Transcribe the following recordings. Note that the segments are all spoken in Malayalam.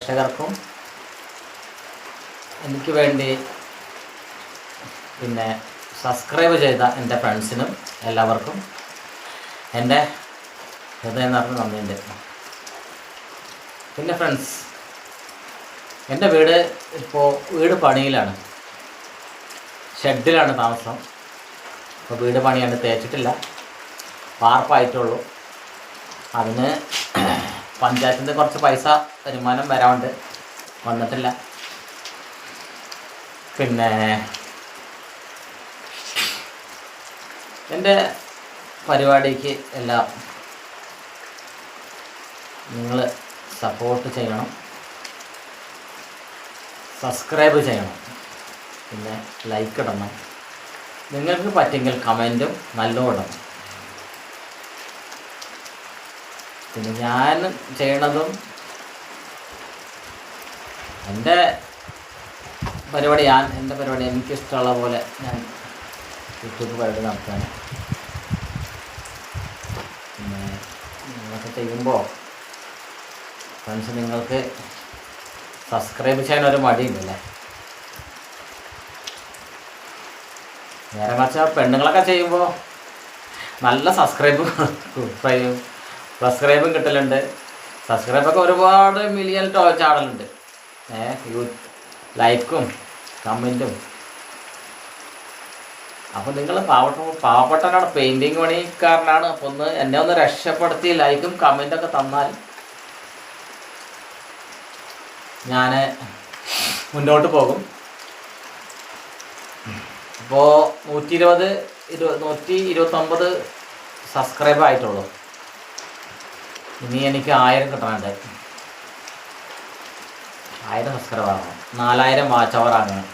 പ്രേക്ഷകർക്കും എനിക്ക് വേണ്ടി പിന്നെ സബ്സ്ക്രൈബ് ചെയ്ത എൻ്റെ ഫ്രണ്ട്സിനും എല്ലാവർക്കും എൻ്റെ ഹൃദയം നിറഞ്ഞ നന്ദിയുണ്ട്. പിന്നെ ഫ്രണ്ട്സ്, എൻ്റെ വീട് പണിയിലാണ്, ഷെഡിലാണ് താമസം. അപ്പോൾ വീട് പണിയാണ്, തേച്ചിട്ടില്ല, വാർപ്പായിട്ടുള്ളൂ. അതിന് പഞ്ചായത്തിൽ നിന്ന് കുറച്ച് പൈസ വരുമാനം വരാറുണ്ട്, വന്നിട്ടില്ല. പിന്നെ എൻ്റെ പരിപാടിക്ക് എല്ലാം നിങ്ങൾ സപ്പോർട്ട് ചെയ്യണം, സബ്സ്ക്രൈബ് ചെയ്യണം, പിന്നെ ലൈക്ക് ഇടണം. നിങ്ങൾക്ക് പറ്റുമെങ്കിൽ കമൻറ്റും നല്ലോണം. പിന്നെ ഞാൻ ചെയ്യണതും എൻ്റെ പരിപാടി എനിക്കിഷ്ടമുള്ള പോലെ ഞാൻ യൂട്യൂബ് പരിപാടി നടത്താൻ. പിന്നെ നിങ്ങളൊക്കെ ചെയ്യുമ്പോൾ ഫ്രണ്ട്സ്, നിങ്ങൾക്ക് സബ്സ്ക്രൈബ് ചെയ്യാനൊരു മടിയുണ്ടല്ലേ. നേരെ മറിച്ച് പെണ്ണുങ്ങളൊക്കെ ചെയ്യുമ്പോൾ നല്ല സബ്സ്ക്രൈബും കിട്ടലുണ്ട്. സബ്സ്ക്രൈബൊക്കെ ഒരുപാട് മില്യൺ ചാടലുണ്ട്. ലൈക്കും കമൻറ്റും. അപ്പോൾ നിങ്ങൾ പാവപ്പെട്ടവനാണ്, പെയിൻറ്റിങ് പണിക്കാരനാണ്. അപ്പോൾ എന്നെ ഒന്ന് രക്ഷപ്പെടുത്തി ലൈക്കും കമൻറ്റൊക്കെ തന്നാൽ ഞാൻ മുന്നോട്ട് പോകും. ഇപ്പോൾ 129 സബ്സ്ക്രൈബ് ആയിട്ടുള്ളൂ. ഇനി എനിക്ക് 1000 കിട്ടാനുണ്ട്. 1000 സബ്സ്ക്രൈബ് ആകണം, 4000 വാച്ച് അവർ ആകണം.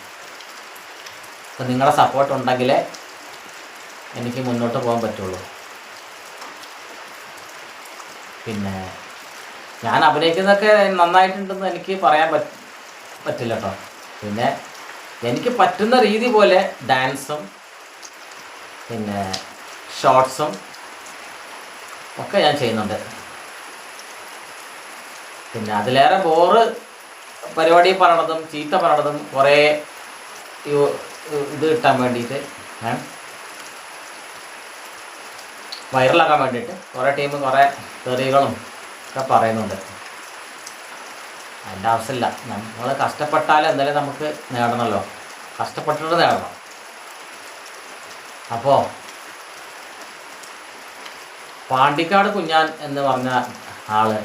അപ്പം നിങ്ങളുടെ സപ്പോർട്ട് ഉണ്ടെങ്കിലേ എനിക്ക് മുന്നോട്ട് പോകാൻ പറ്റുള്ളൂ. പിന്നെ ഞാൻ അഭിനയിക്കുന്നതൊക്കെ നന്നായിട്ടുണ്ടെന്ന് എനിക്ക് പറയാൻ പറ്റില്ല കേട്ടോ. പിന്നെ എനിക്ക് പറ്റുന്ന രീതി പോലെ ഡാൻസും പിന്നെ ഷോർട്സും ഒക്കെ ഞാൻ ചെയ്യുന്നുണ്ട്. പിന്നെ അതിലേറെ പരിപാടി പറയണതും ചീത്ത പറയണതും കുറേ ഇത് കിട്ടാൻ വേണ്ടിയിട്ട്, വൈറലാക്കാൻ വേണ്ടിയിട്ട് കുറേ കുറേ തെറികളും ഒക്കെ പറയുന്നുണ്ട്. അതിൻ്റെ ആവശ്യമില്ല. നമ്മൾ കഷ്ടപ്പെട്ടാൽ എന്തായാലും നമുക്ക് നേടണമല്ലോ, കഷ്ടപ്പെട്ടിട്ട് നേടണം. അപ്പോൾ പാണ്ടിക്കാട് കുഞ്ഞാൻ എന്ന് പറഞ്ഞ ആള്